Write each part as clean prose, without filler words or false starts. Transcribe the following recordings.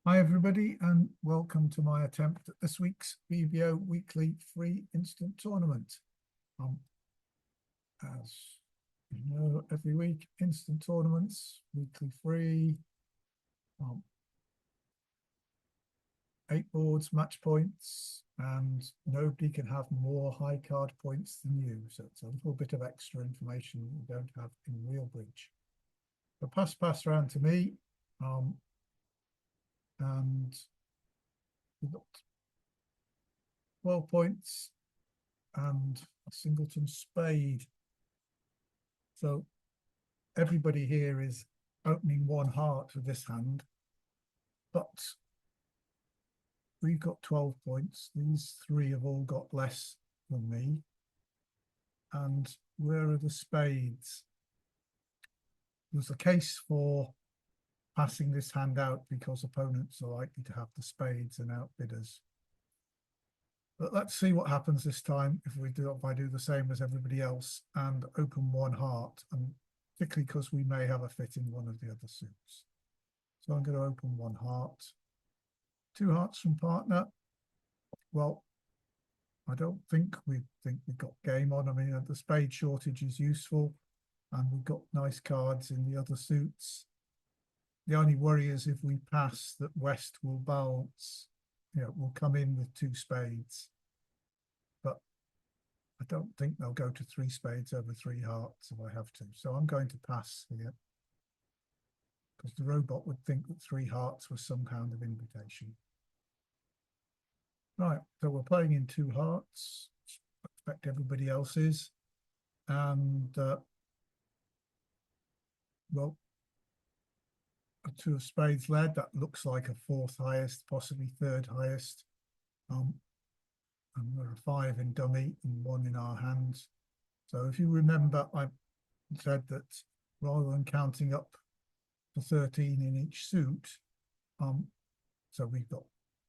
Hi, everybody, and welcome to my attempt at this week's BBO weekly free instant tournament. Um, as you know, every week, instant tournaments, weekly free, um, 8 boards, match points, and nobody can have more high card points than you. So it's a little bit of extra information you don't have in Real Bridge. The pass round to me, and we've got 12 points and a singleton spade. So everybody here is opening one heart for this hand, but we've got 12 points. These three have all got less than me. And where are the spades? There's a case for passing this hand out because opponents are likely to have the spades and outbidders. But let's see what happens this time if I do the same as everybody else and open one heart, and particularly because we may have a fit in one of the other suits. So I'm going to open one heart. 2 hearts from partner. Well, I don't think we've got game on. I mean, the spade shortage is useful, and we've got nice cards in the other suits. The only worry is if we pass that West will balance, will come in with 2 spades. But I don't think they'll go to 3 spades over 3 hearts if I have to. So I'm going to pass here, because the robot would think that 3 hearts was some kind of invitation. Right, so we're playing in 2 hearts. I expect everybody else is. And, well, a 2 of spades led. That looks like a 4th highest, possibly 3rd highest. And there are 5 in dummy and 1 in our hands. So if you remember, I said that rather than counting up to 13 in each suit, so we've got,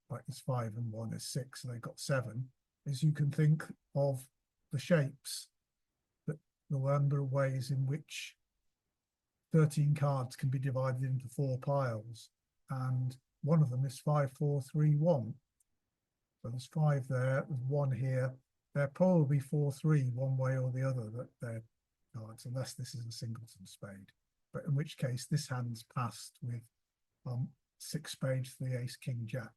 like, there's 5 and 1 is 6, so they've got 7, is you can think of the shapes, that the number of ways in which 13 cards can be divided into 4 piles, and one of them is 5, 4, 3, 1. So there's 5 there, there's 1 here. They're probably 4, 3, one way or the other, that they're cards, unless this is a singleton spade. But in which case, this hand's passed with 6 spades to the ace, king, jack.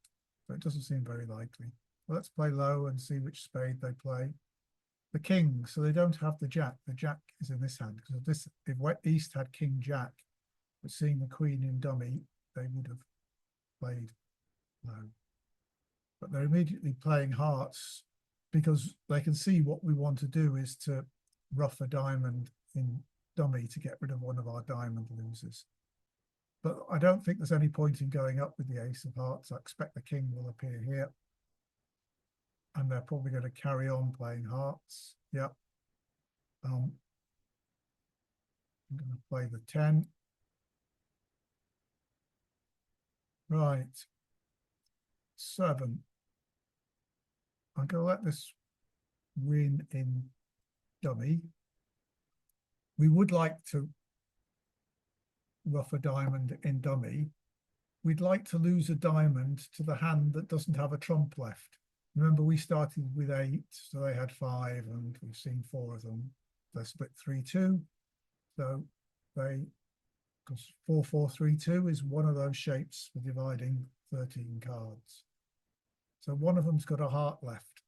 So it doesn't seem very likely. Well, let's play low and see which spade they play. The king, so they don't have the jack. The jack is in this hand, because if East had king, jack, but seeing the queen in dummy, they would have played low. But they're immediately playing hearts, because they can see what we want to do is to ruff a diamond in dummy to get rid of one of our diamond losers. But I don't think there's any point in going up with the ace of hearts. I expect the king will appear here, and they're probably going to carry on playing hearts. Yep. I'm going to play the 10. Right. 7. I'm going to let this win in dummy. We would like to ruff a diamond in dummy. We'd like to lose a diamond to the hand that doesn't have a trump left. Remember, we started with 8, so they had 5, and we've seen 4 of them. They split 3-2. So because 4-4-3-2 is one of those shapes for dividing 13 cards. So one of them's got a heart left.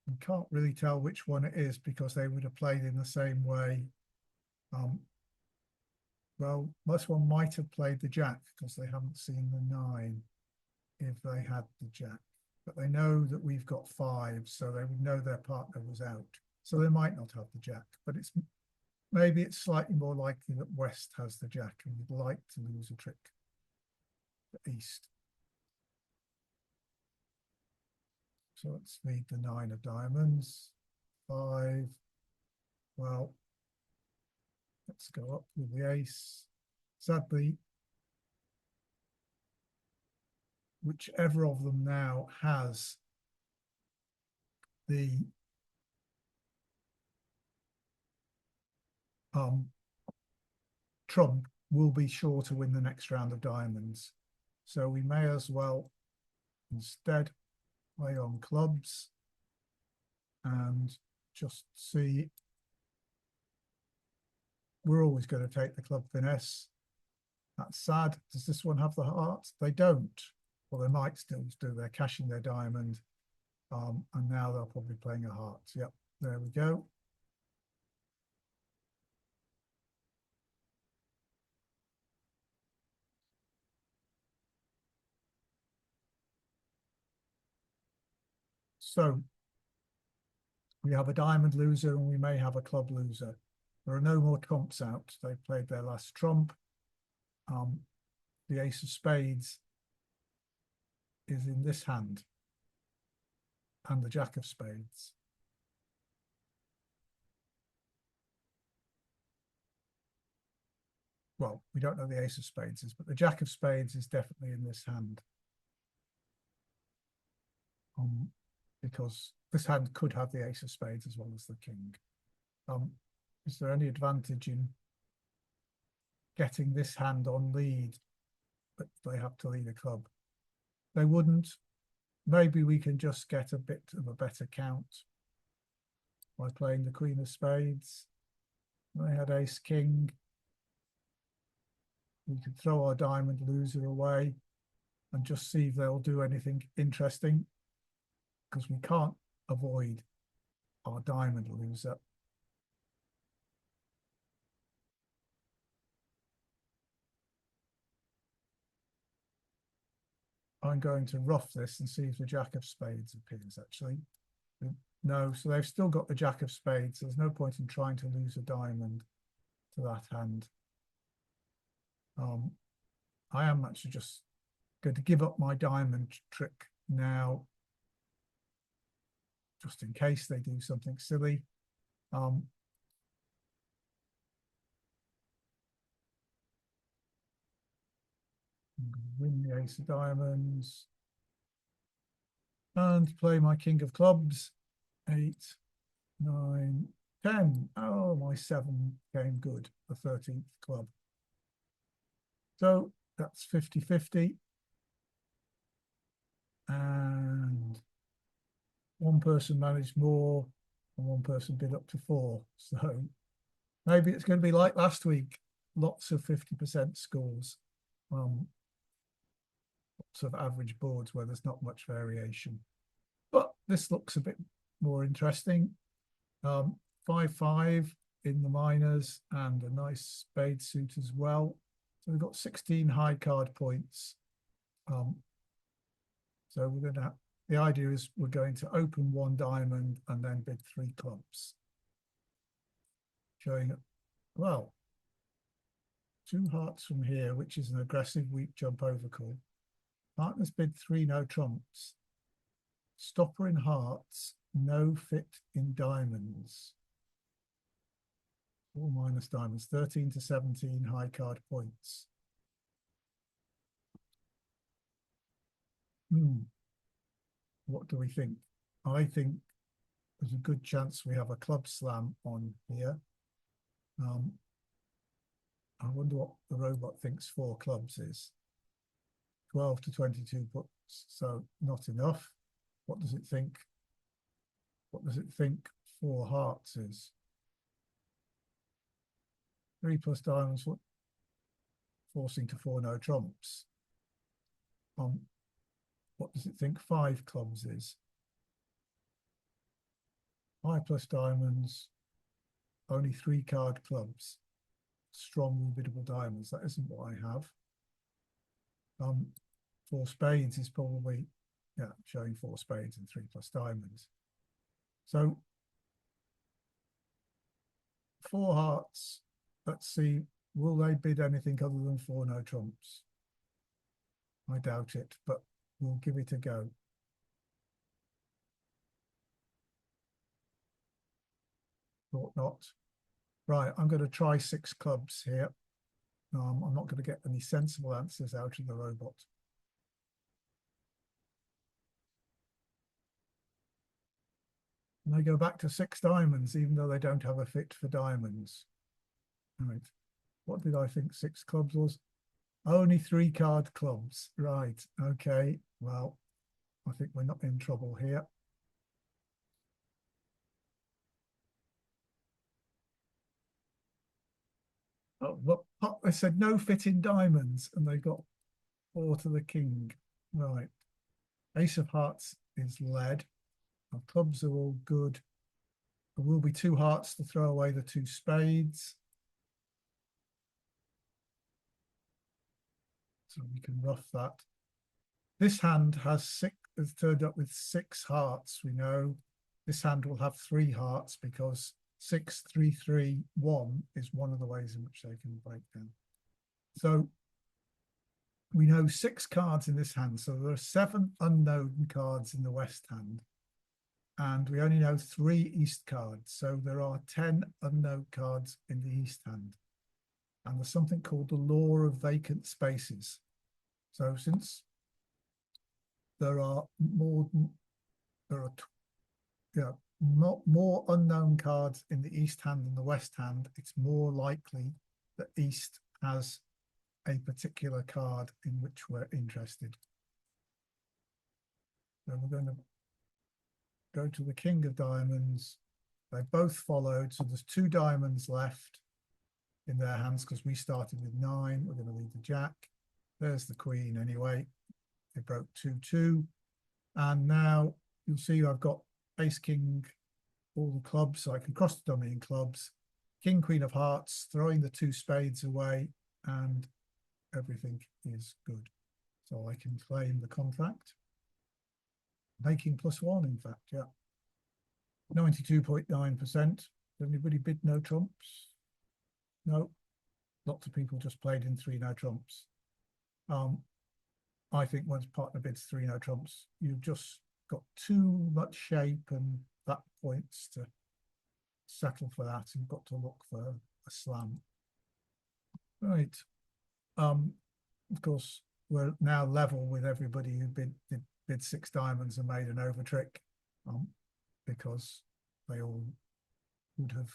We can't really tell which one it is, because they would have played in the same way. Well, this one might have played the jack, because they haven't seen the 9 if they had the jack. But they know that we've got 5, so they would know their partner was out. So they might not have the jack, but maybe it's slightly more likely that West has the jack and would like to lose a trick to East. So let's lead the 9 of diamonds. 5. Well, let's go up with the ace. Sadly, whichever of them now has the trump will be sure to win the next round of diamonds. So we may as well instead play on clubs and just see. We're always going to take the club finesse. That's sad. Does this one have the hearts? They don't. Well, they might still do. They're cashing their diamond. And now they're probably playing a heart. Yep, there we go. So we have a diamond loser and we may have a club loser. There are no more trumps out. They've played their last trump. The ace of spades is in this hand and the jack of spades. Well, we don't know the ace of spades is, but the jack of spades is definitely in this hand. Because this hand could have the ace of spades as well as the king. Is there any advantage in getting this hand on lead, but they have to lead a club? They wouldn't. Maybe we can just get a bit of a better count by playing the queen of spades. They had ace king. We could throw our diamond loser away and just see if they'll do anything interesting, because we can't avoid our diamond loser. I'm going to rough this and see if the jack of spades appears, actually. No, so they've still got the jack of spades. There's no point in trying to lose a diamond to that hand. I am actually just going to give up my diamond trick now, just in case they do something silly. Win the ace of diamonds and play my king of clubs. 8, 9, 10. Oh, my 7 came good, the 13th club. So that's 50-50. And one person managed more and one person bid up to 4. So maybe it's going to be like last week, lots of 50% scores. Lots of average boards where there's not much variation. But this looks a bit more interesting. 5-5 in the minors and a nice spade suit as well. So we've got 16 high card points. So we're going to, the idea is we're going to open 1 diamond and then bid 3 clubs. Showing, well, 2 hearts from here, which is an aggressive weak jump over call. Partners bid 3 no trumps. Stopper in hearts, no fit in diamonds. 4 minus diamonds, 13 to 17 high card points. What do we think? I think there's a good chance we have a club slam on here. I wonder what the robot thinks 4 clubs is. 12 to 22 puts, so not enough. What does it think? What does it think 4 hearts is? 3 plus diamonds, forcing to 4 no trumps. What does it think 5 clubs is? 5 plus diamonds, only 3 card clubs. Strong biddable diamonds. That isn't what I have. 4 spades is probably, yeah, showing 4 spades and 3 plus diamonds. So 4 hearts. Let's see, will they bid anything other than 4 no trumps? I doubt it, but we'll give it a go. Thought not. Right, I'm going to try 6 clubs here. I'm not going to get any sensible answers out of the robot. And they go back to 6 diamonds, even though they don't have a fit for diamonds. Right. What did I think six clubs was? Only three card clubs. Right. Okay. Well, I think we're not in trouble here. Oh, look, I said no fitting diamonds, and they got four to the king. Right. Ace of hearts is led. Our clubs are all good. There will be two hearts to throw away the two spades. So we can rough that. This hand has turned up with six hearts. We know this hand will have three hearts because 6-3-3-1 is one of the ways in which they can break down. So we know six cards in this hand. So there are seven unknown cards in the west hand. And we only know three east cards. So there are 10 unknown cards in the east hand. And there's something called the law of vacant spaces. So since there are more unknown cards in the east hand than the west hand, it's more likely that east has a particular card in which we're interested. So we're going to go to the king of diamonds. They both followed, so there's two diamonds left in their hands because we started with 9. We're going to leave the jack. There's the queen anyway. They broke 2-2. And now you'll see I've got ace, king, all the clubs, so I can cross the dummy in clubs. King, queen of hearts, throwing the two spades away, and everything is good. So I can claim the contract. Making +1, in fact, yeah. 92.9%. Anybody bid no trumps? No. Lots of people just played in 3 no trumps. I think once partner bids 3 no trumps, you've just got too much shape and that points to settle for that. You've got to look for a slam. Right. Of course, we're now level with everybody who bid 6 diamonds and made an over trick, because they all would have.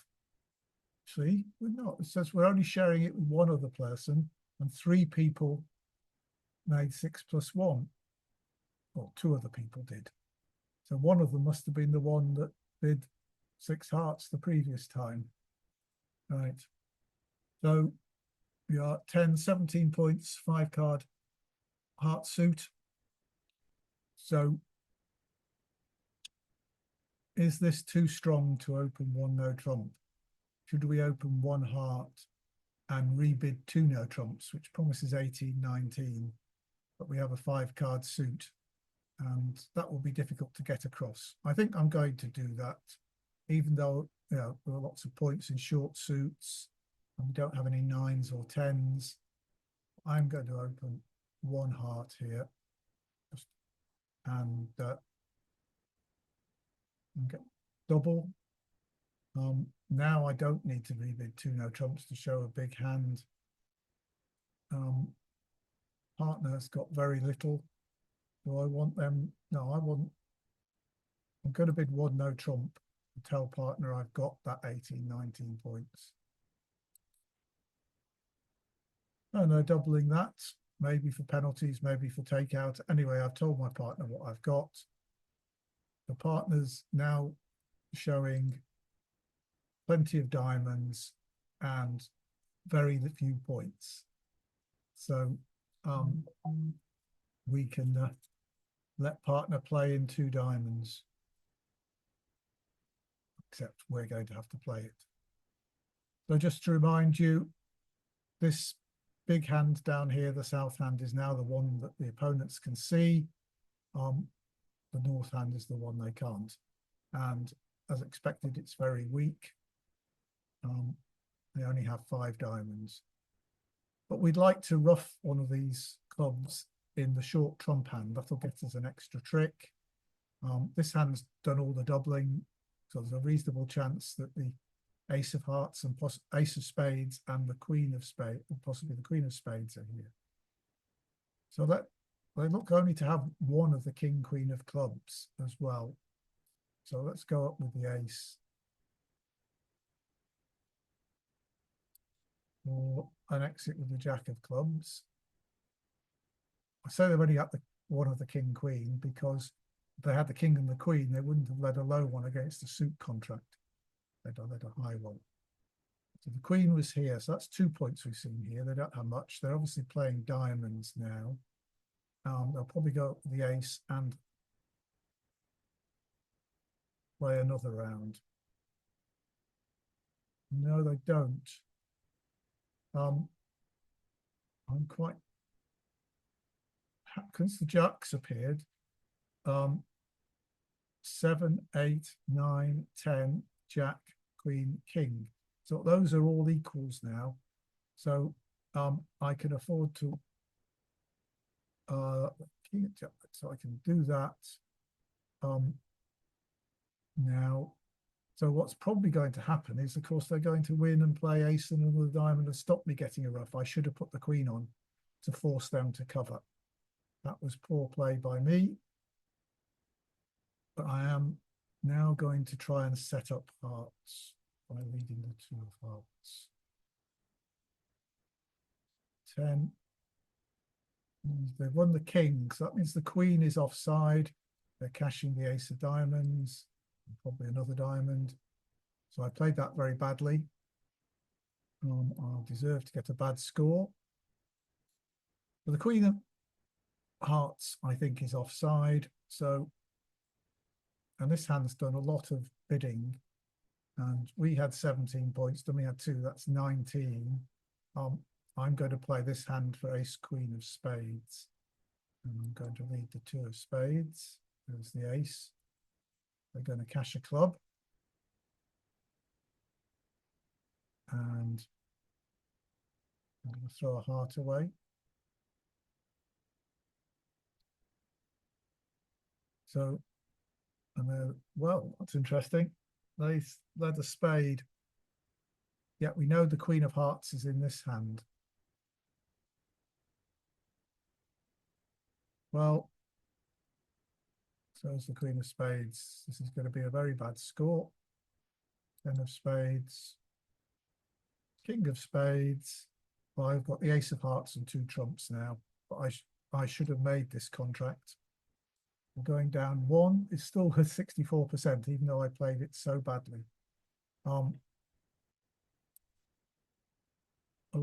See, we're not. It says we're only sharing it with one other person, and 3 people made 6 + 1. Well, 2 other people did. So one of them must have been the one that bid 6 hearts the previous time. Right. So we are 10, 17 points, 5 card heart suit. So is this too strong to open 1 no trump? Should we open 1 heart and rebid 2 no trumps, which promises 18, 19, but we have a 5 card suit, and that will be difficult to get across. I think I'm going to do that, even though there are lots of points in short suits and we don't have any 9s or 10s. I'm going to open 1 heart here and get double. Now I don't need to rebid 2 no trumps to show a big hand. Partner's got very little. Do I want them? No, I'm going to bid 1 no trump and tell partner I've got that 18, 19 points. And they're doubling that, maybe for penalties, maybe for takeout. Anyway, I've told my partner what I've got. The partner's now showing plenty of diamonds and very few points. So we can let partner play in 2 diamonds, except we're going to have to play it. So just to remind you, this big hand down here, the south hand, is now the one that the opponents can see. The north hand is the one they can't. And as expected, it's very weak. They only have 5 diamonds. But we'd like to rough one of these clubs in the short trump hand. That'll get us an extra trick. This hand's done all the doubling, so there's a reasonable chance that the ace of hearts and ace of spades and the queen of spades, and possibly the queen of spades, are here. So that they look only to have one of the king, queen of clubs as well. So let's go up with the ace. or an exit with the jack of clubs. I say they've only got the one of the king queen because if they had the king and the queen, they wouldn't have led a low one against the suit contract. They'd have led a high one. So the queen was here. So that's 2 points we've seen here. They don't have much. They're obviously playing diamonds now. They'll probably go up with the ace and play another round. No, they don't. I'm quite, because the jacks appeared, 7, 8, 9, 10, jack, queen, king. So those are all equals now. So I can afford to so I can do that now. So what's probably going to happen is, of course, they're going to win and play ace and another diamond and stop me getting a ruff. I should have put the queen on to force them to cover. That was poor play by me. But I am now going to try and set up hearts by leading the 2 of hearts. 10. They've won the king, so that means the queen is offside. They're cashing the ace of diamonds, probably another diamond. So I played that very badly. I'll deserve to get a bad score. But the queen of hearts, I think, is offside. So, and this hand's done a lot of bidding. And we had 17 points, then we had 2, that's 19. I'm going to play this hand for ace queen of spades. And I'm going to lead the 2 of spades. There's the ace. They're going to cash a club. And I'm going to throw a heart away. So, and well, that's interesting. They led a spade. Yeah, we know the queen of hearts is in this hand. Well, so is the queen of spades. This is going to be a very bad score. 10 of spades. King of spades. Well, I've got the ace of hearts and 2 trumps now, but I should have made this contract. We're going down 1. It's still worth 64%, even though I played it so badly. Other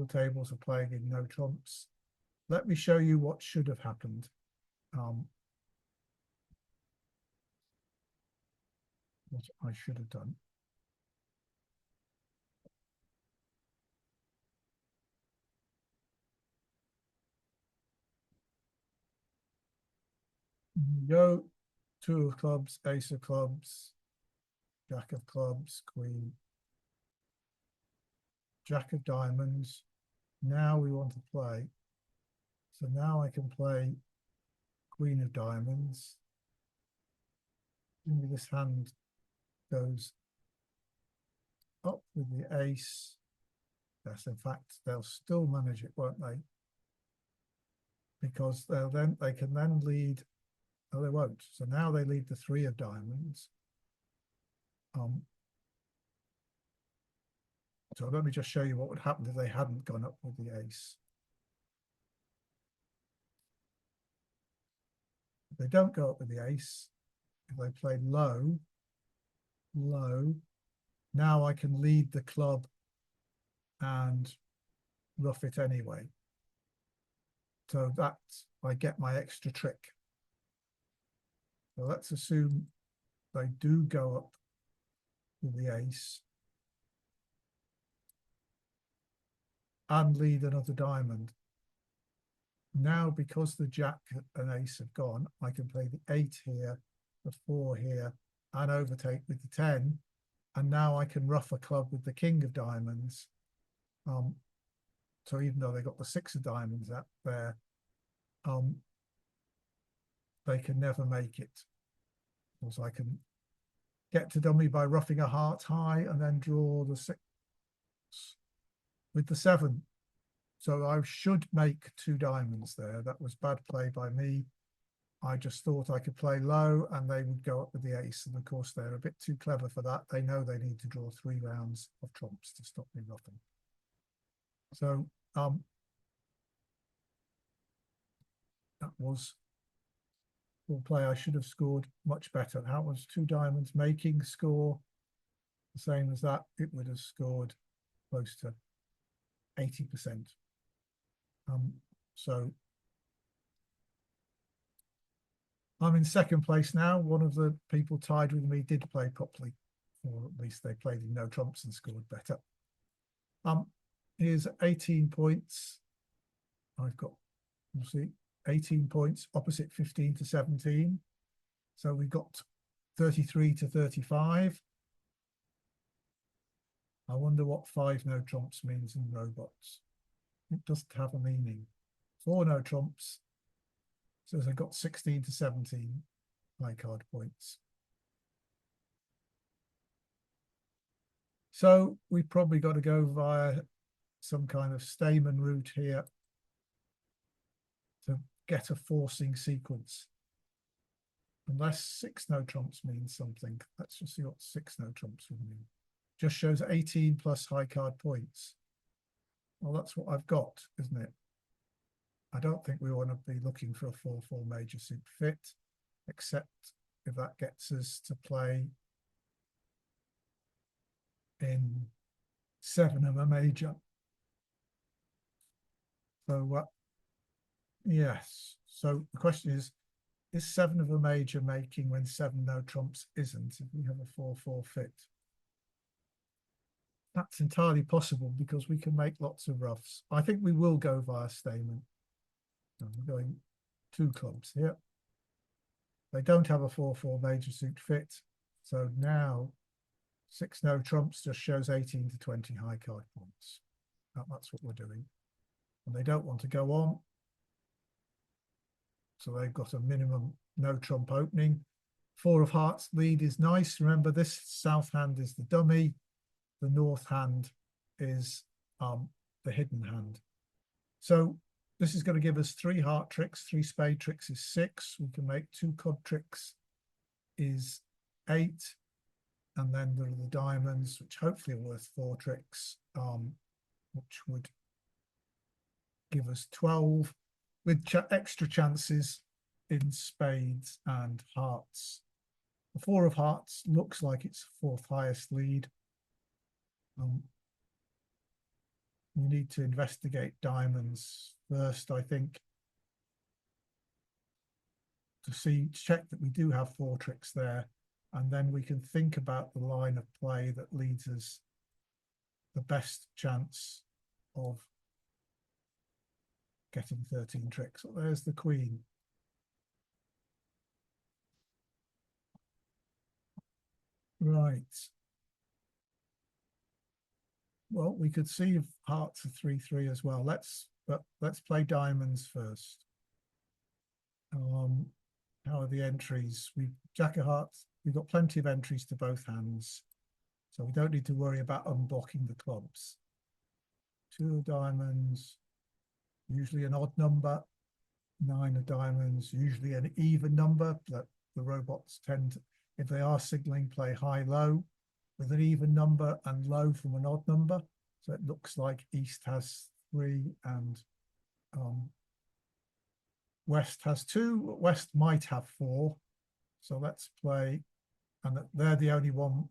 tables are playing in no trumps. Let me show you what should have happened. What I should have done. Go 2 of clubs, ace of clubs, jack of clubs, queen, jack of diamonds. Now we want to play. So now I can play queen of diamonds. Maybe this hand goes up with the ace. Yes, in fact, they'll still manage it, won't they? Because they can then lead. Oh, they won't. So now they lead the 3 of diamonds. So let me just show you what would happen if they hadn't gone up with the ace. If they don't go up with the ace, if they play low, low, now I can lead the club and rough it anyway. So that's, I get my extra trick. So let's assume they do go up with the ace and lead another diamond. Now, because the jack and ace have gone, I can play the 8 here, the 4 here, and overtake with the 10. And now I can rough a club with the king of diamonds. So even though they got the 6 of diamonds up there, they can never make it. So I can get to dummy by roughing a heart high and then draw the 6 with the 7. So I should make 2 diamonds there. That was bad play by me. I just thought I could play low and they would go up with the ace. And of course, they're a bit too clever for that. They know they need to draw 3 rounds of trumps to stop me roughing. So that was full play. I should have scored much better. That was two diamonds making score the same as that. It would have scored close to 80%. So I'm in second place now. One of the people tied with me did play properly, or at least they played in no trumps and scored better. Here's 18 points. I've got, we'll see, 18 points opposite 15 to 17. So we've got 33 to 35. I wonder what 5 no trumps means in robots. It doesn't have a meaning. 4 no trumps. So I got 16 to 17 high card points. So we've probably got to go via some kind of Stamen route here to get a forcing sequence. Unless 6 no trumps means something. Let's just see what 6 no trumps would mean. Just shows 18 plus high card points. Well, that's what I've got, isn't it? I don't think we want to be looking for a 4-4 major suit fit, except if that gets us to play in 7 of a major. So yes. So the question is 7 of a major making when 7 no trumps isn't, if we have a 4-4 fit? That's entirely possible because we can make lots of roughs. I think we will go via Stamen. I'm going 2 clubs here. They don't have a 4-4 major suit fit. So now 6 no trumps just shows 18 to 20 high card points. That's what we're doing. And they don't want to go on. So they've got a minimum no trump opening. 4 of hearts lead is nice. Remember, this south hand is the dummy. The north hand is the hidden hand. So this is going to give us 3 heart tricks. 3 spade tricks is 6. We can make 2 club tricks is 8. And then there are the diamonds, which hopefully are worth 4 tricks, which would give us 12 with extra chances in spades and hearts. The 4 of hearts looks like it's 4th highest lead. We need to investigate diamonds first, I think, to check that we do have 4 tricks there, and then we can think about the line of play that leads us the best chance of getting 13 tricks. So there's the queen. Right. Well, we could see if hearts are 3-3 as well. Let's play diamonds first. How are the entries? Jack of hearts. We've got plenty of entries to both hands, so we don't need to worry about unblocking the clubs. 2 of diamonds, usually an odd number. 9 of diamonds, usually an even number. That the robots tend to, if they are signaling, play high low with an even number and low from an odd number. So it looks like East has 3 and West has 2. West might have 4. So let's play, and they're the only one.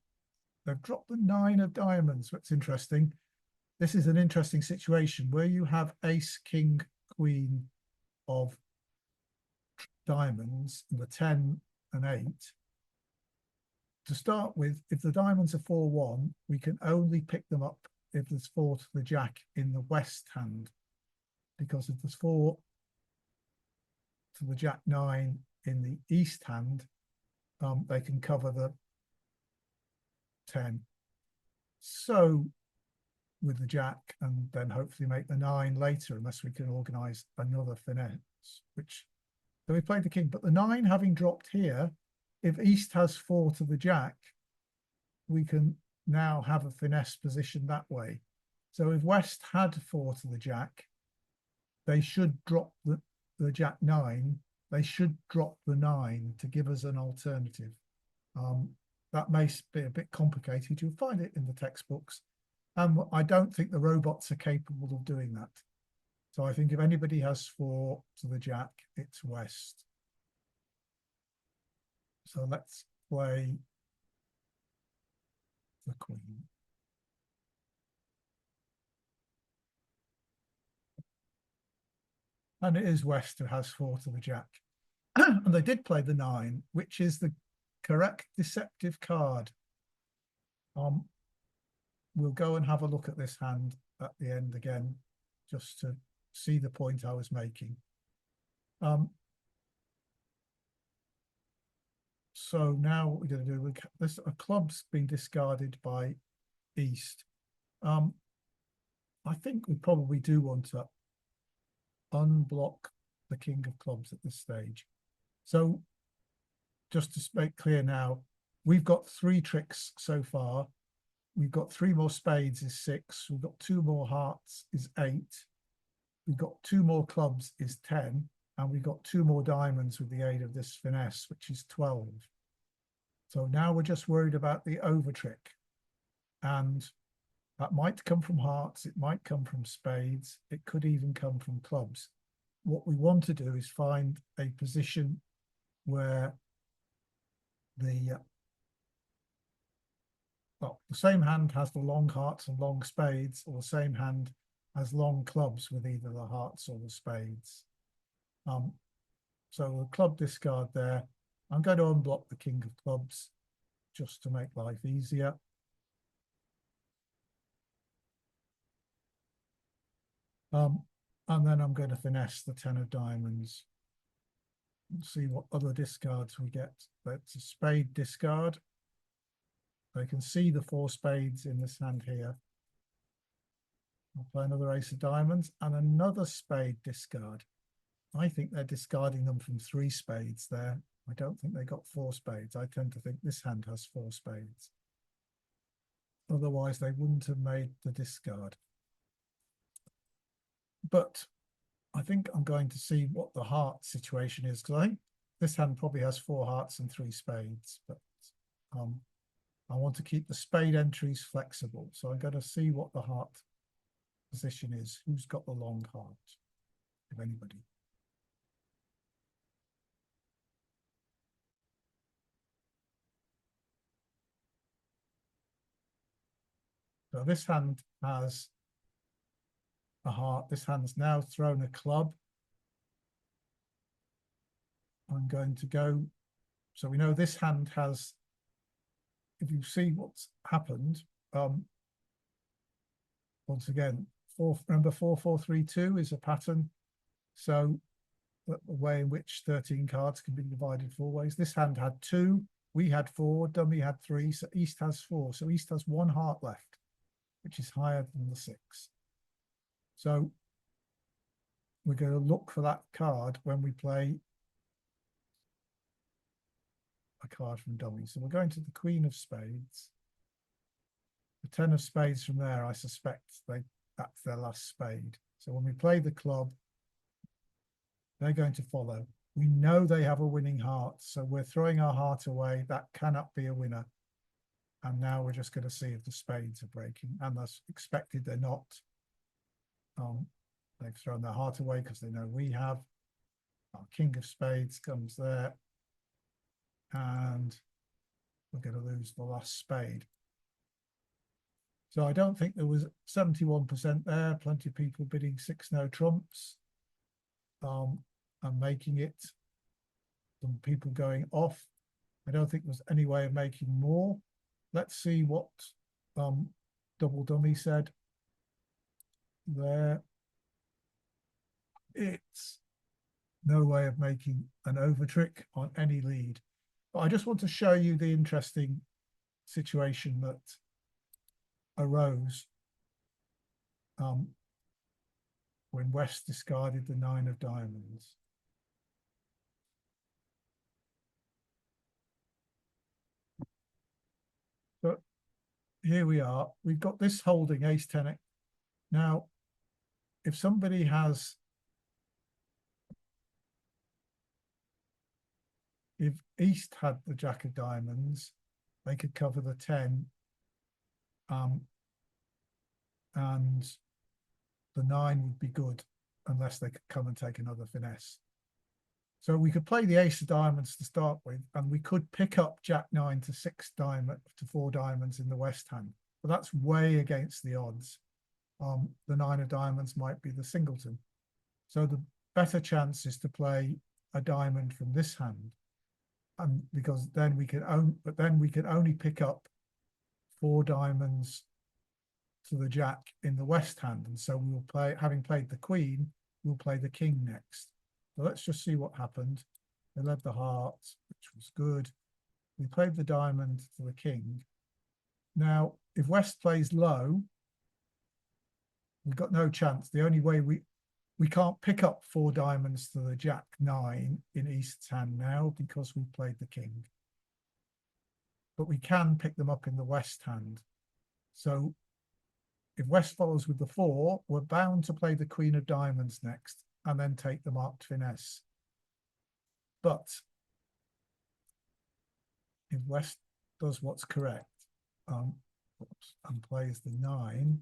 They've dropped the 9 of diamonds. What's interesting, this is an interesting situation where you have ace, king, queen of diamonds and the 10 and 8. To start with, if the diamonds are 4-1, we can only pick them up if there's 4 to the jack in the west hand, because if there's 4 to the jack 9 in the east hand, they can cover the 10. So with the jack, and then hopefully make the 9 later, unless we can organize another finesse, which, so we played the king, but the 9 having dropped here, if East has 4 to the jack, we can now have a finesse position that way. So if West had 4 to the jack, they should drop the jack 9. They should drop the 9 to give us an alternative. That may be a bit complicated. You'll find it in the textbooks. And I don't think the robots are capable of doing that. So I think if anybody has four to the jack, it's West. So let's play the Queen. And it is West who has four to the jack. And they did play the 9, which is the correct deceptive card. We'll go and have a look at this hand at the end again, just to see the point I was making. So now what we're going to do, this a club's been discarded by East. I think we probably do want to unblock the King of Clubs at this stage. So just to make clear now, we've got 3 tricks so far. We've got 3 more spades is 6. We've got 2 more hearts is 8. We've got 2 more clubs is 10. And we've got 2 more diamonds with the aid of this finesse, which is 12. So now we're just worried about the over trick. And that might come from hearts, it might come from spades, it could even come from clubs. What we want to do is find a position where the same hand has the long hearts and long spades, or the same hand has long clubs with either the hearts or the spades. So a club discard there. I'm going to unblock the King of Clubs just to make life easier. And then I'm going to finesse the 10 of diamonds and see what other discards we get. That's a spade discard. They can see the 4 spades in this hand here. I'll play another ace of diamonds and another spade discard. I think they're discarding them from 3 spades there. I don't think they got 4 spades. I tend to think this hand has 4 spades. Otherwise, they wouldn't have made the discard. But I think I'm going to see what the heart situation is, because I think this hand probably has 4 hearts and 3 spades. But I want to keep the spade entries flexible. So I'm going to see what the heart position is. Who's got the long heart, if anybody? So this hand has a heart. This hand's now thrown a club. I'm going to go. So we know this hand has, if you see what's happened, once again, remember 4-4-3-2 is a pattern. So the way in which 13 cards can be divided 4 ways. This hand had 2, we had 4, dummy had 3, so East has 4. So East has 1 heart left, which is higher than the 6. So we're going to look for that card when we play a card from dummy. So we're going to the Queen of Spades. The 10 of spades from there, I suspect that's their last spade. So when we play the club, they're going to follow. We know they have a winning heart, so we're throwing our heart away. That cannot be a winner. And now we're just going to see if the spades are breaking. And that's expected they're not. They've thrown their heart away because they know we have. Our King of Spades comes there. And we're going to lose the last spade. So I don't think there was 71% there. Plenty of people bidding 6 no trumps. And making it. Some people going off. I don't think there's any way of making more. Let's see what Double Dummy said. There. It's no way of making an over trick on any lead. But I just want to show you the interesting situation that arose when West discarded the 9 of diamonds. But here we are. We've got this holding ace 10. Now, if somebody has, if East had the jack of diamonds, they could cover the 10. and the 9 would be good unless they could come and take another finesse. So we could play the ace of diamonds to start with, and we could pick up Jack 9 to 6 diamond to 4 diamonds in the west hand, but that's way against the odds. The 9 of diamonds might be the singleton. So the better chance is to play a diamond from this hand, and because then we can only pick up 4 diamonds to the jack in the west hand, and so we will play, having played the queen, we'll play the king next. So let's just see what happened. They led the heart, which was good. We played the diamond to the king. Now, if West plays low, we've got no chance. The only way we can't pick up 4 diamonds to the jack 9 in East's hand now because we played the king. But we can pick them up in the west hand. So if West follows with the 4, we're bound to play the queen of diamonds next and then take the marked finesse. But if West does what's correct and plays the 9,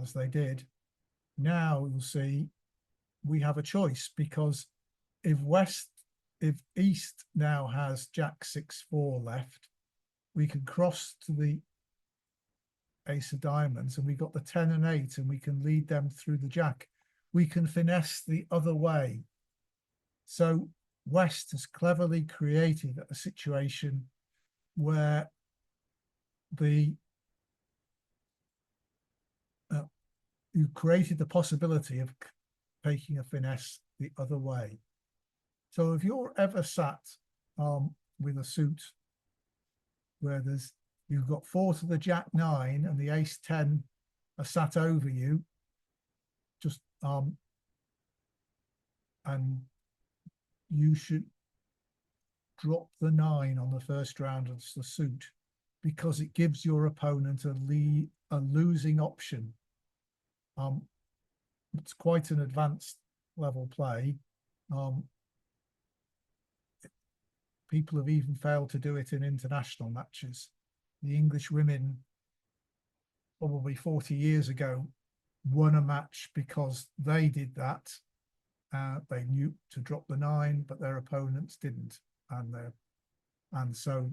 as they did, now you'll see we have a choice, because if East now has Jack 6-4 left, we can cross to the ace of diamonds, and we got the 10 and 8, and we can lead them through the jack. We can finesse the other way. So West has cleverly created a situation where you created the possibility of taking a finesse the other way. So if you're ever sat with a suit where you've got 4 to the jack 9 and the ace 10 are sat over you, just and you should drop the 9 on the first round of the suit, because it gives your opponent a losing option. It's quite an advanced level play. People have even failed to do it in international matches. The English women, probably 40 years ago, won a match because they did that. They knew to drop the 9, but their opponents didn't, and so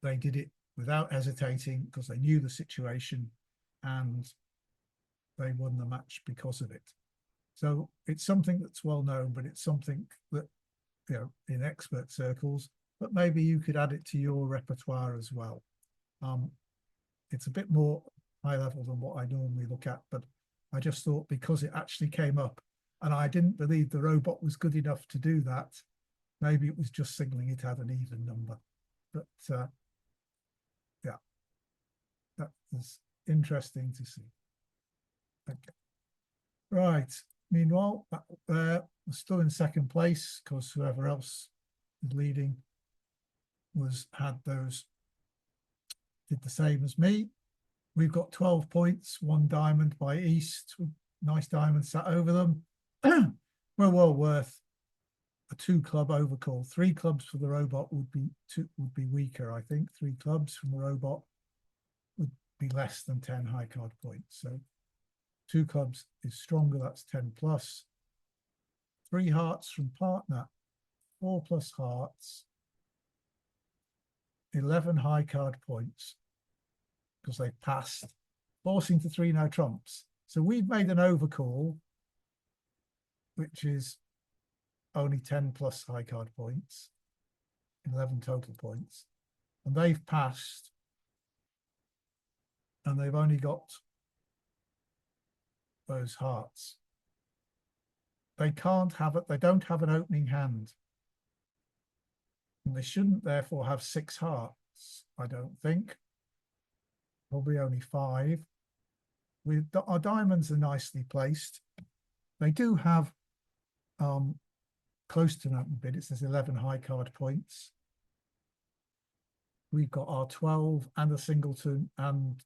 they did it without hesitating because they knew the situation, and they won the match because of it. So it's something that's well known, but it's something that, in expert circles, but maybe you could add it to your repertoire as well. It's a bit more high level than what I normally look at, but I just thought, because it actually came up and I didn't believe the robot was good enough to do that, maybe it was just signaling it had an even number. But yeah, that was interesting to see. Okay. Right. Meanwhile, we're still in second place because whoever else is leading did the same as me. We've got 12 points, 1 diamond by East, nice diamond sat over them. We're well worth a 2-club overcall. 3 clubs for the robot would be weaker, I think. 3 clubs from the robot would be less than 10 high card points. So 2 clubs is stronger, that's 10 plus. 3 hearts from partner, 4 plus hearts, 11 high card points, because they passed, forcing to 3 no trumps. So we've made an overcall, which is only 10 plus high card points, 11 total points, and they've passed, and they've only got those hearts. They can't have it. They don't have an opening hand, and they shouldn't therefore have 6 hearts, I don't think. Probably only 5. Our diamonds are nicely placed. They do have close to an open bid. It says 11 high card points. We've got our 12 and a singleton and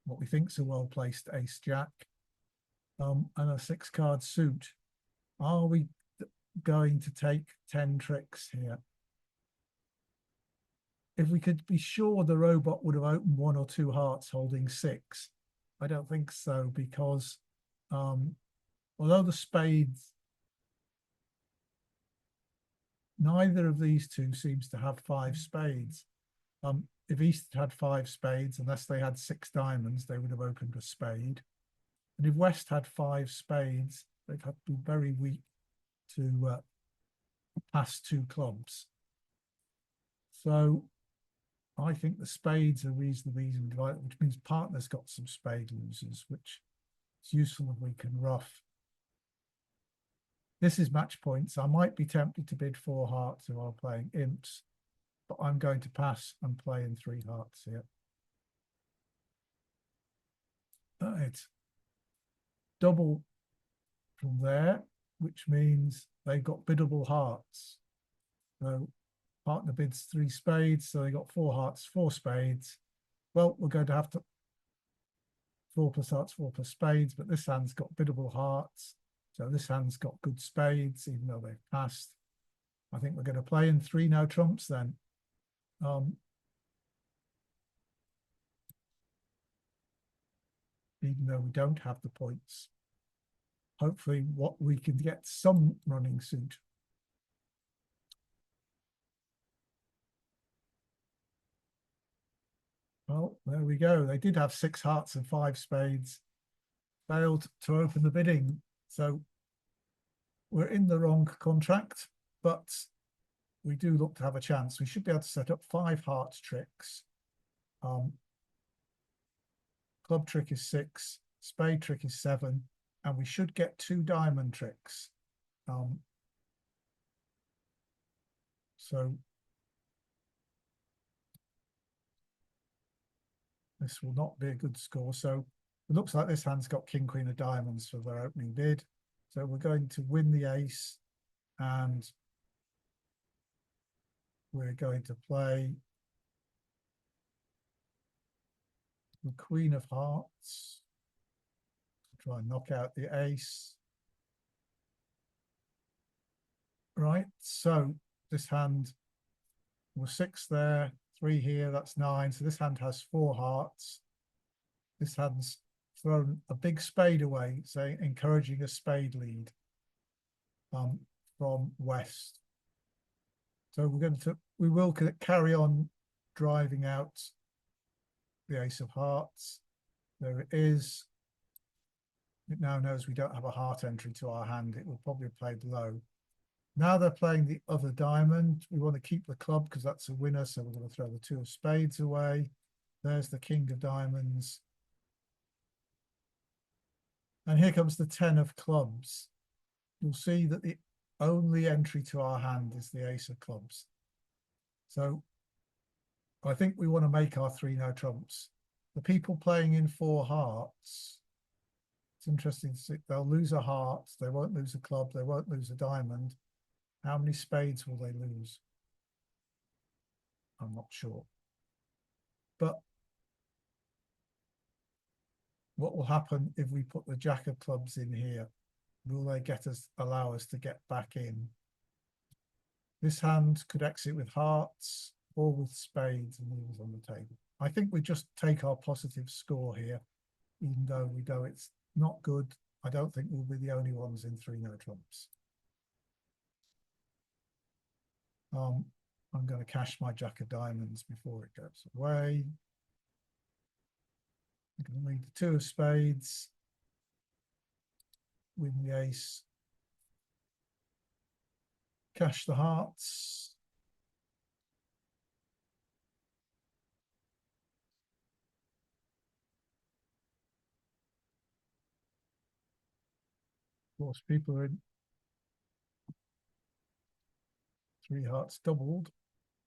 what we think is a well-placed ace jack, and a 6 card suit. Are we going to take 10 tricks here? If we could be sure the robot would have opened 1 or 2 hearts holding 6, I don't think so, because although the spades, neither of these two seems to have five spades. If East had five spades, unless they had six diamonds, they would have opened a spade. And if West had five spades, they'd have to be very weak to pass two clubs. So I think the spades are reasonably easily divided, which means partner's got some spade losers, which is useful if we can rough. This is match points. I might be tempted to bid four hearts who are playing imps, but I'm going to pass and play in three hearts here. It's double from there, which means they've got biddable hearts. So partner bids three spades, so they got four hearts, four spades. Well, we're going to have to four plus hearts, four plus spades, but this hand's got biddable hearts. So this hand's got good spades, even though they've passed. I think we're going to play in three no trumps then. Even though we don't have the points. Hopefully what we can get some running suit. Well, there we go. They did have six hearts and five spades. Failed to open the bidding. So we're in the wrong contract, but we do look to have a chance. We should be able to set up five hearts tricks. Club trick is six, spade trick is seven, and we should get two diamond tricks. So this will not be a good score. So it looks like this hand's got king, queen of diamonds for their opening bid. So we're going to win the ace, and we're going to play the queen of hearts to try and knock out the ace. Right, so this hand was six there, three here, that's nine. So this hand has four hearts. This hand's thrown a big spade away, saying encouraging a spade lead from West. So we will carry on driving out the ace of hearts. There it is. It now knows we don't have a heart entry to our hand. It will probably play low. Now they're playing the other diamond. We want to keep the club because that's a winner. So we're going to throw the two of spades away. There's the king of diamonds. And here comes the 10 of clubs. You'll see that the only entry to our hand is the ace of clubs. So I think we want to make our three no trumps. The people playing in four hearts, it's interesting to see, they'll lose a heart, they won't lose a club, they won't lose a diamond. How many spades will they lose? I'm not sure. But what will happen if we put the jack of clubs in here? Will they allow us to get back in? This hand could exit with hearts or with spades and leave us on the table. I think we just take our positive score here, even though we know it's not good. I don't think we'll be the only ones in three no trumps. I'm going to cash my jack of diamonds before it goes away. I'm going to leave the two of spades, win the ace, cash the hearts. Of course, people are in three hearts doubled,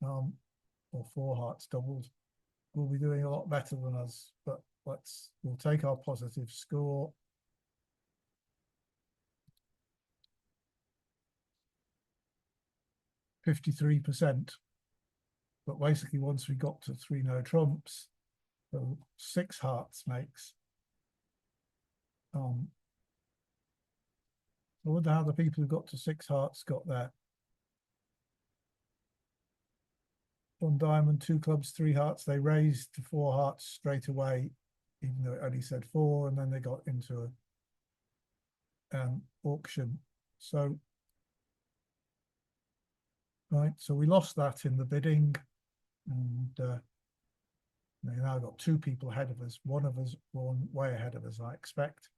or four hearts doubled. Will be doing a lot better than us, but we'll take our positive score. %53%. But basically, once we got to three no trumps, so six hearts makes. I wonder how the people who got to six hearts got there. One diamond, two clubs, three hearts. They raised to four hearts straight away. even though it only said 4, and then they got into a auction. So, right, so we lost that in the bidding, and they now got 2 people ahead of us. One of us won way ahead of us, I expect.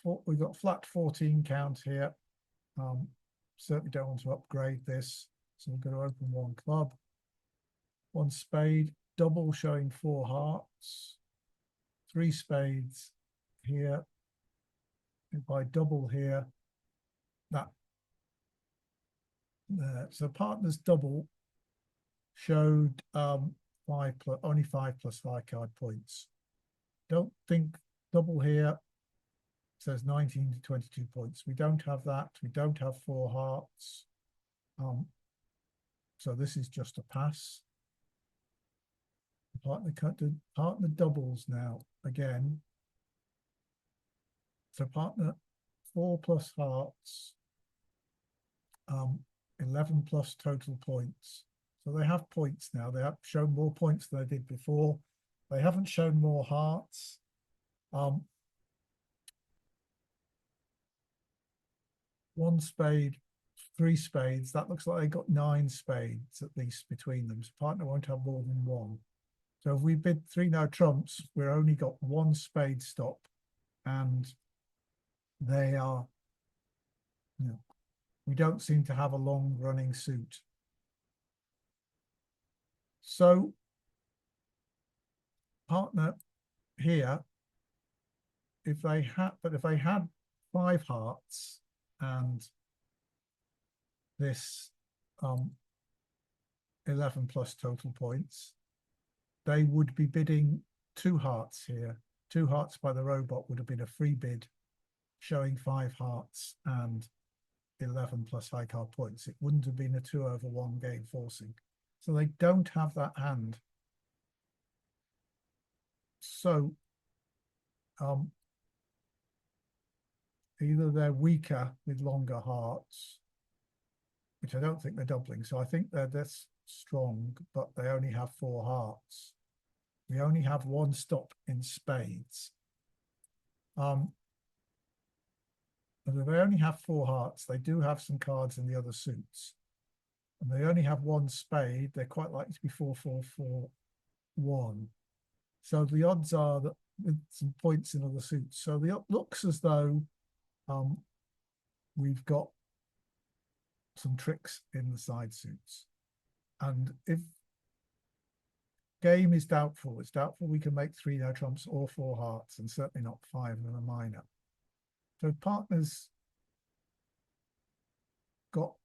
We've got flat 14 count here. Certainly don't want to upgrade this, so we're going to open 1 club, 1 spade, double showing 4 hearts, 3 spades here. If I double here, that there. So partner's double showed 5 plus, only 5 plus 5 card points. Don't think double here says 19 to 22 points. We don't have that. We don't have 4 hearts. So this is just a pass. Partner doubles now again. So partner 4 plus hearts, 11 plus total points. So they have points now. They have shown more points than they did before. They haven't shown more hearts. 1 spade, 3 spades. That looks like they got 9 spades at least between them. So partner won't have more than 1. So if we bid 3 no trumps, we're only got 1 spade stop, and they are, you know, we don't seem to have a long running suit. So partner here, if they had 5 hearts and this 11 plus total points, they would be bidding 2 hearts here. 2 hearts by the robot would have been a free bid showing 5 hearts and 11 plus high card points. It wouldn't have been a 2/1 game forcing. So they don't have that hand. So either they're weaker with longer hearts, which I don't think they're doubling. So I think they're this strong, but they only have 4 hearts. We only have 1 stop in spades. And if they only have 4 hearts, they do have some cards in the other suits. And they only have 1 spade, they're quite likely to be 4-4-4-1. So the odds are that with some points in other suits. So it looks as though we've got some tricks in the side suits. And if game is doubtful, it's doubtful we can make 3 no trumps or 4 hearts, and certainly not 5 and a minor. So partners got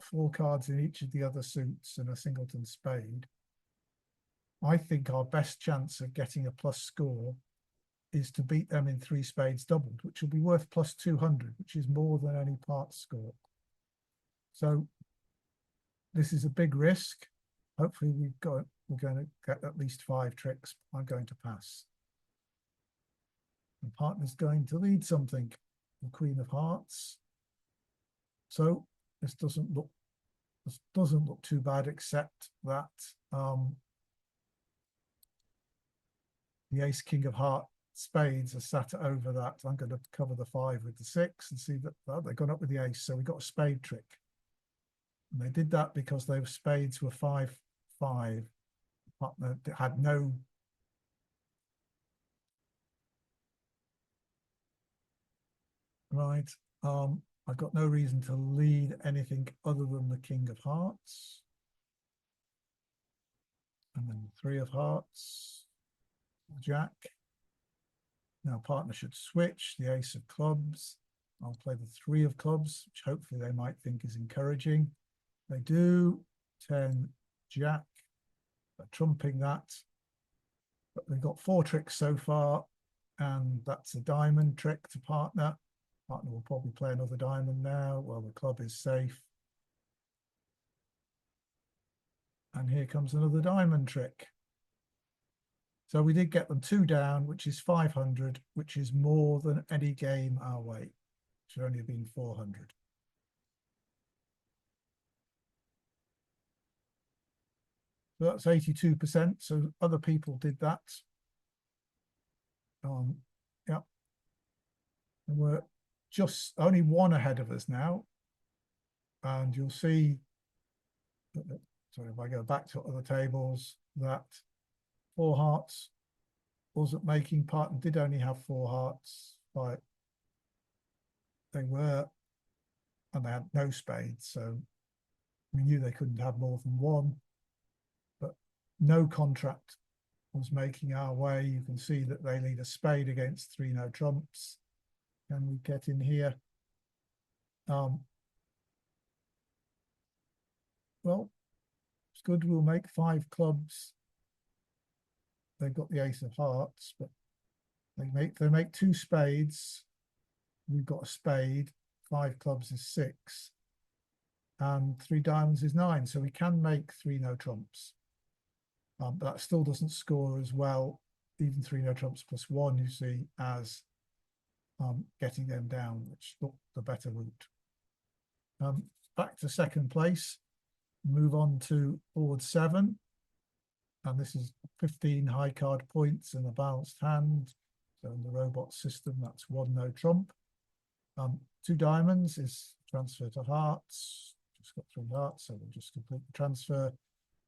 4 cards in each of the other suits and a singleton spade. I think our best chance of getting a plus score is to beat them in 3 spades doubled, which will be worth plus 200, which is more than any part score. So this is a big risk. Hopefully we're going to get at least 5 tricks. I'm going to pass. The partner's going to lead something, the Queen of Hearts. So this doesn't look too bad, except that the Ace King of Hearts spades are sat over that. I'm going to cover the 5 with the 6 and see that they've gone up with the ace. So we got a spade trick. And they did that because those spades were 5-5. Partner had no right. I've got no reason to lead anything other than the King of Hearts. And then 3 of Hearts, Jack. Now partner should switch the Ace of Clubs. I'll play the 3 of Clubs, which hopefully they might think is encouraging. They do. 10 Jack. They're trumping that. But they've got 4 tricks so far, and that's a diamond trick to partner. Partner will probably play another diamond now. Well, the club is safe. And here comes another diamond trick. So we did get them 2 down, which is 500, which is more than any game our way. Should only have been 400. So that's 82%. So other people did that. Yeah, and we're just only one ahead of us now. And you'll see, sorry, if I go back to other tables, that four hearts wasn't making part, did only have four hearts, but they were, and they had no spades. So we knew they couldn't have more than one, but no contract was making our way. You can see that they lead a spade against three no trumps. Can we get in here? Well, it's good. We'll make five clubs. They've got the ace of hearts, but they make two spades. We've got a spade. Five clubs is six, and three diamonds is nine. So we can make three no trumps. But that still doesn't score as well, even three no trumps plus one, you see, as getting them down, which looked the better route. Back to second place, move on to board 7. And this is 15 high card points and a balanced hand. So in the robot system, that's one no trump. Two diamonds is transfer to hearts. Just got three hearts, so we'll just complete the transfer.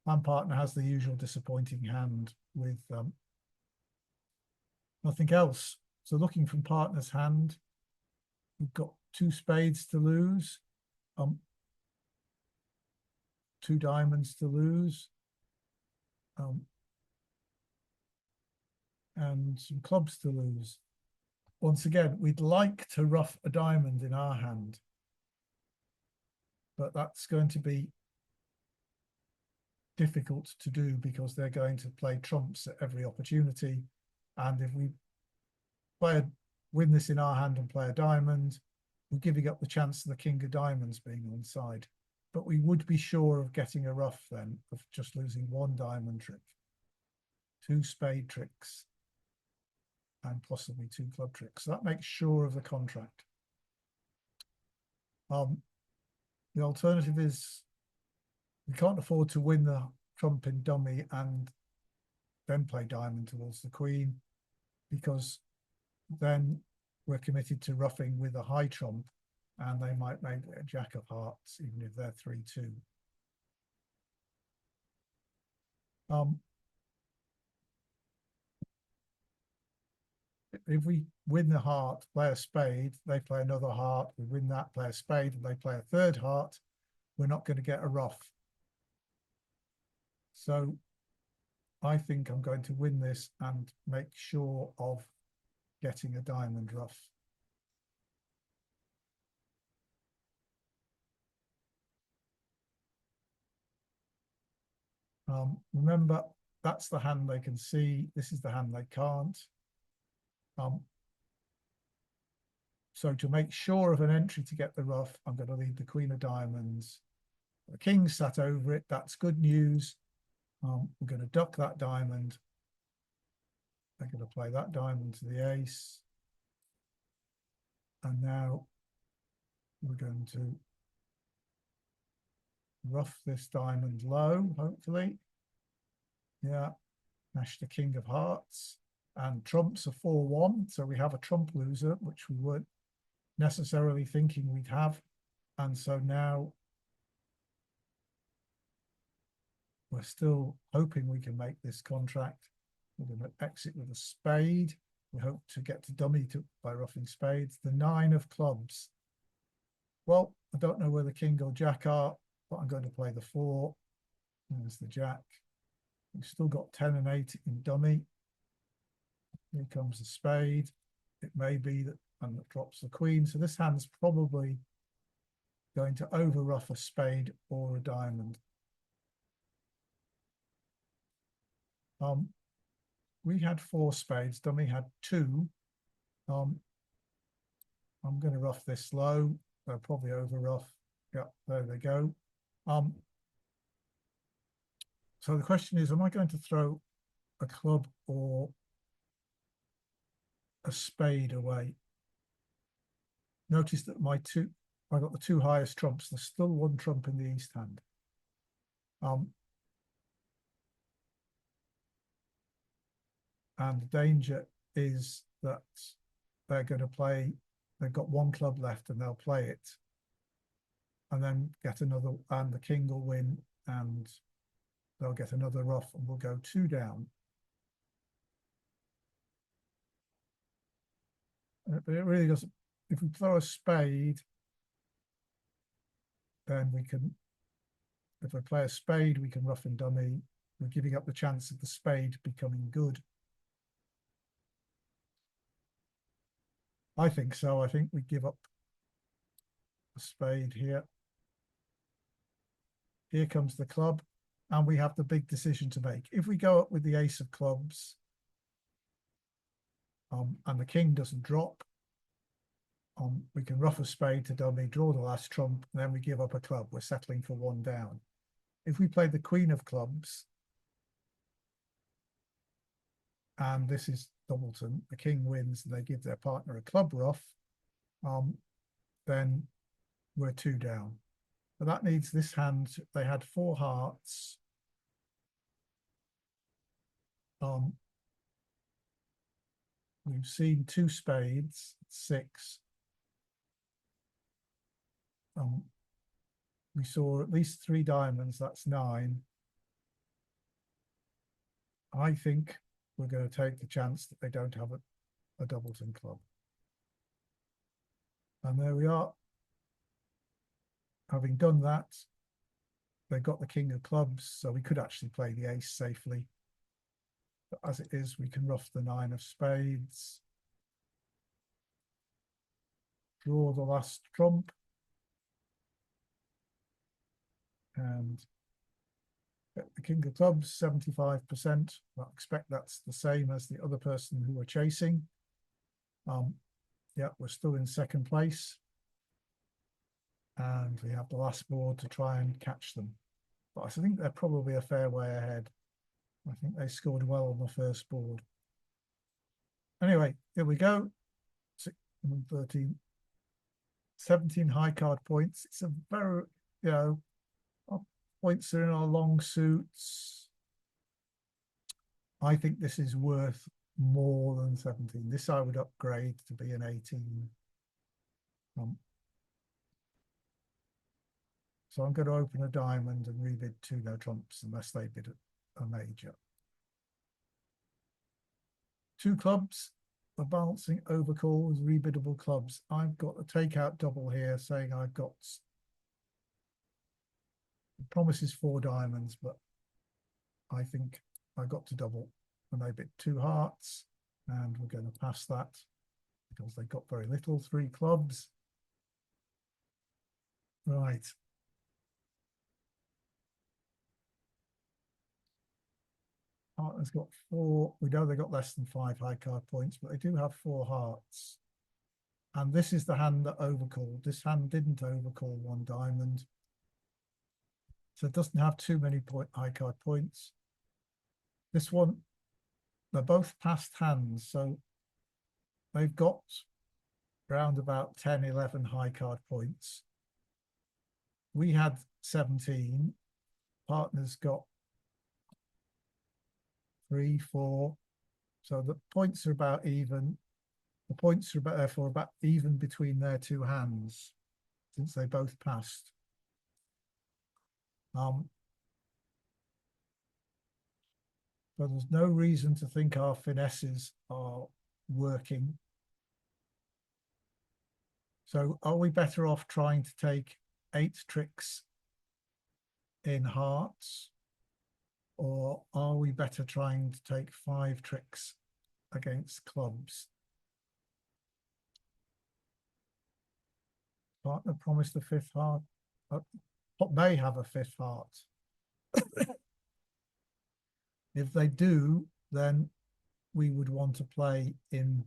And partner has the usual disappointing hand with nothing else. So looking from partner's hand, we've got two spades to lose, two diamonds to lose, and some clubs to lose. Once again, we'd like to rough a diamond in our hand, but that's going to be difficult to do because they're going to play trumps at every opportunity. And if we win this in our hand and play a diamond, we're giving up the chance of the king of diamonds being on side. But we would be sure of getting a ruff then, of just losing one diamond trick, two spade tricks, and possibly two club tricks. So that makes sure of the contract. The alternative is we can't afford to win the trump in dummy and then play diamond towards the queen, because then we're committed to roughing with a high trump, and they might make it a jack of hearts, even if they're 3-2. If we win the heart, play a spade, they play another heart, we win that, play a spade, and they play a third heart, we're not going to get a ruff. So I think I'm going to win this and make sure of getting a diamond ruff. Remember, that's the hand they can see. This is the hand they can't. So to make sure of an entry to get the ruff, I'm going to leave the queen of diamonds. The king sat over it. That's good news. We're going to duck that diamond. They're going to play that diamond to the ace. And now we're going to ruff this diamond low, hopefully. Yeah, smash the king of hearts. And trumps are 4-1. So we have a trump loser, which we weren't necessarily thinking we'd have. And so now we're still hoping we can make this contract. We're going to exit with a spade. We hope to get to dummy by roughing spades. The 9 of clubs. Well, I don't know where the king or jack are, but I'm going to play the 4. There's the jack. We've still got 10 and 8 in dummy. Here comes the spade. It may be that, and that drops the queen. So this hand's probably going to over ruff a spade or a diamond. We had 4 spades, dummy had 2. I'm going to rough this low. They'll probably over rough. Yeah, there they go. So the question is, am I going to throw a club or a spade away? Notice that I got the 2 highest trumps. There's still 1 trump in the east hand. And the danger is that they're going to play, they've got one club left and they'll play it and then get another, and the king will win and they'll get another ruff and we'll go 2 down. But it really doesn't, if we throw a spade, then we can, if we play a spade, we can ruff and dummy. We're giving up the chance of the spade becoming good. I think so. I think we give up a spade here. Here comes the club, and we have the big decision to make. If we go up with the ace of clubs, and the king doesn't drop, we can ruff a spade to dummy, draw the last trump, and then we give up a club. We're settling for 1 down. If we play the queen of clubs, and this is doubleton, the king wins and they give their partner a club ruff, then we're 2 down. But that needs this hand, they had 4 hearts. We've seen 2 spades, 6. We saw at least 3 diamonds, that's 9. I think we're going to take the chance that they don't have a doubleton club. And there we are. Having done that, they've got the king of clubs, so we could actually play the ace safely. But as it is, we can ruff the 9 of spades. Draw the last trump. And get the king of clubs, 75%. I expect that's the same as the other person who we're chasing. Yeah, we're still in 2nd place. And we have the last board to try and catch them. But I think they're probably a fair way ahead. I think they scored well on the first board. Anyway, here we go. 13, 17 high card points. It's a very, our points are in our long suits. I think this is worth more than 17. This I would upgrade to be an 18. So I'm going to open a diamond and rebid 2 no trumps unless they bid a major. 2 clubs, a balancing overcall with rebiddable clubs. I've got a takeout double here saying I've got, promises 4 diamonds, but I think I got to double and they bid 2 hearts and we're going to pass that because they got very little, 3 clubs. Right. Partner's got 4. We know they got less than 5 high card points, but they do have 4 hearts. And this is the hand that overcalled. This hand didn't overcall 1 diamond. So it doesn't have too many high card points. This one, they're both passed hands. So they've got around about 10, 11 high card points. We had 17. Partner's got 3, 4. So the points are about even. The points are about, therefore about even between their 2 hands since they both passed. So there's no reason to think our finesses are working. So are we better off trying to take 8 tricks in hearts, or are we better trying to take 5 tricks against clubs? Partner promised the 5th heart. May have a 5th heart. If they do, then we would want to play in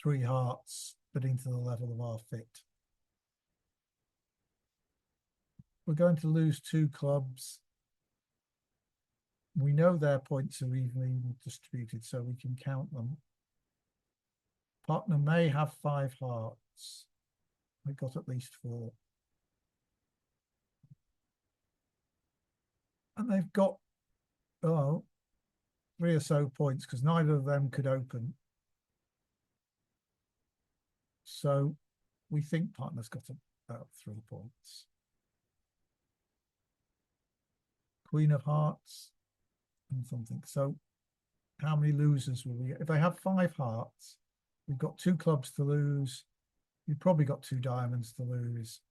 3 hearts, bidding to the level of our fit. We're going to lose 2 clubs. We know their points are evenly distributed, so we can count them. Partner may have 5 hearts. I got at least 4. And they've got, three or so points because neither of them could open. So we think partner's got about 3 points. Queen of hearts and something. So how many losers will we get? If they have 5 hearts, we've got 2 clubs to lose. You've probably got 2 diamonds to lose.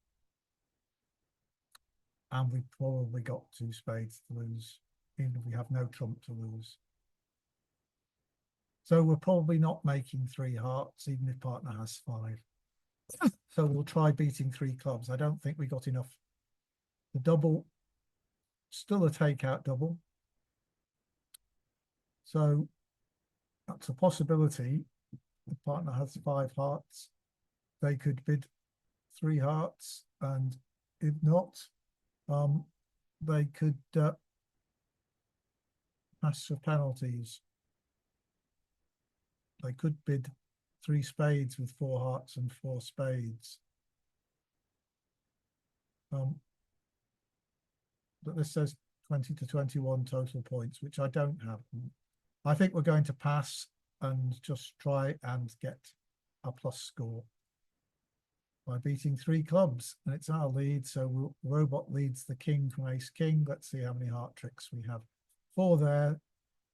And we've probably got 2 spades to lose, even if we have no trump to lose. So we're probably not making 3 hearts, even if partner has 5. So we'll try beating 3 clubs. I don't think we got enough. The double, still a takeout double. So that's a possibility. The partner has 5 hearts. They could bid 3 hearts, and if not, they could pass for penalties. They could bid 3 spades with 4 hearts and 4 spades. But this says 20 to 21 total points, which I don't have. I think we're going to pass and just try and get a plus score by beating 3 clubs, and it's our lead. So robot leads the king from ace king. Let's see how many heart tricks we have. 4 there,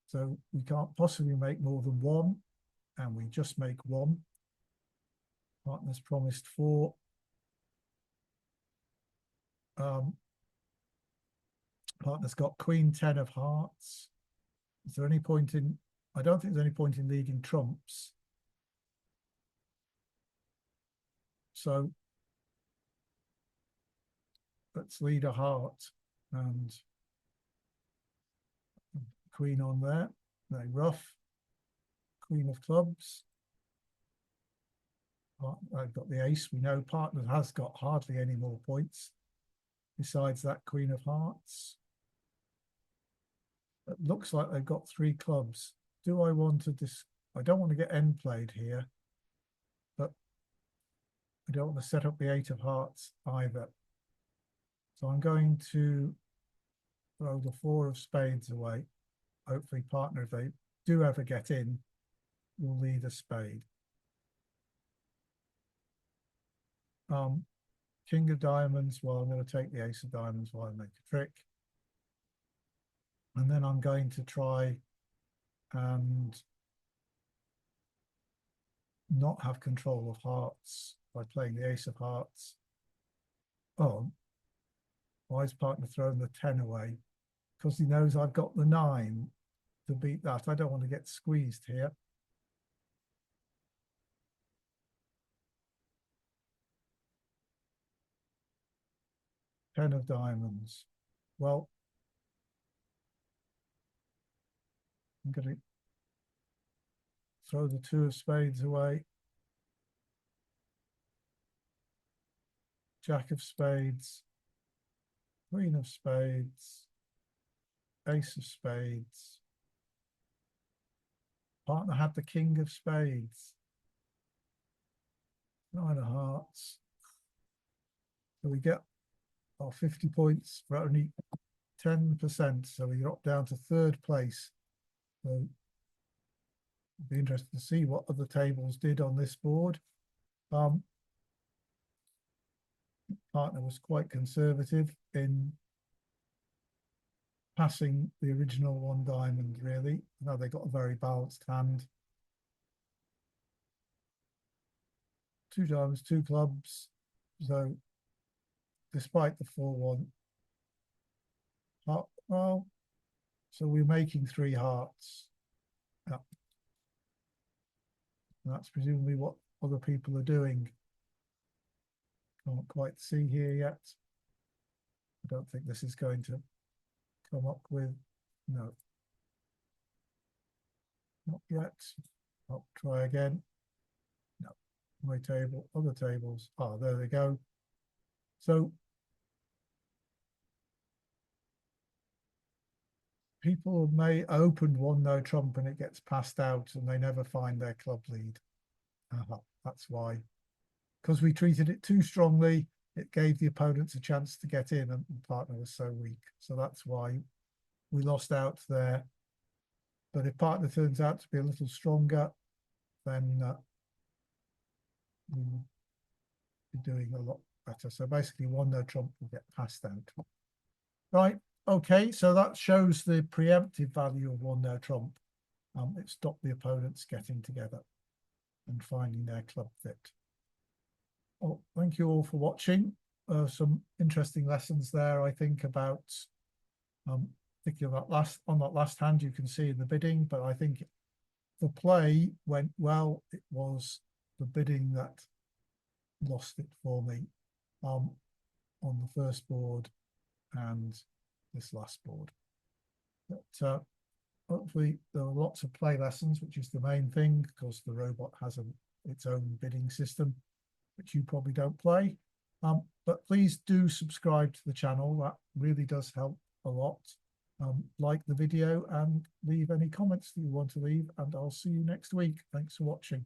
so we can't possibly make more than 1, and we just make 1. Partner's promised 4. Partner's got queen 10 of hearts. Is there any point in, I don't think there's any point in leading trumps. So let's lead a heart and queen on there. They ruff. Queen of clubs. I've got the ace. We know partner has got hardly any more points besides that queen of hearts. It looks like they've got 3 clubs. Do I want to I don't want to get end played here, but I don't want to set up the 8 of hearts either. So I'm going to throw the 4 of spades away. Hopefully partner, if they do ever get in, will lead a spade. King of diamonds, well, I'm going to take the ace of diamonds while I make a trick. And then I'm going to try and not have control of hearts by playing the ace of hearts. Oh, why is partner throwing the 10 away? Because he knows I've got the 9 to beat that. I don't want to get squeezed here. Ten of diamonds. Well, I'm going to throw the 2 of spades away. Jack of spades. Queen of spades. Ace of spades. Partner had the king of spades. 9 of hearts. So we get our 50 points for only 10%. So we drop down to 3rd place. So it'll be interesting to see what other tables did on this board. Partner was quite conservative in passing the original 1 diamond, really. Now they got a very balanced hand. 2 diamonds, 2 clubs. So despite the 4-1, well, so we're making 3 hearts. Yeah. And that's presumably what other people are doing. Can't quite see here yet. I don't think this is going to come up with, no. Not yet. I'll try again. No. My table, other tables. Oh, there they go. So people may open 1 no trump and it gets passed out and they never find their club lead. That's why. Because we treated it too strongly, it gave the opponents a chance to get in and the partner was so weak. So that's why we lost out there. but if partner turns out to be a little stronger, then we will be doing a lot better. So basically, one no trump will get passed out. Right. Okay. So that shows the preemptive value of one no trump. It stopped the opponents getting together and finding their club fit. Well, thank you all for watching. Some interesting lessons there, I think, about particularly on that last hand, you can see the bidding, but I think the play went well. It was the bidding that lost it for me on the first board and this last board. But hopefully there are lots of play lessons, which is the main thing, because the robot has its own bidding system, which you probably don't play. But please do subscribe to the channel. That really does help a lot. Like the video and leave any comments that you want to leave, and I'll see you next week. Thanks for watching.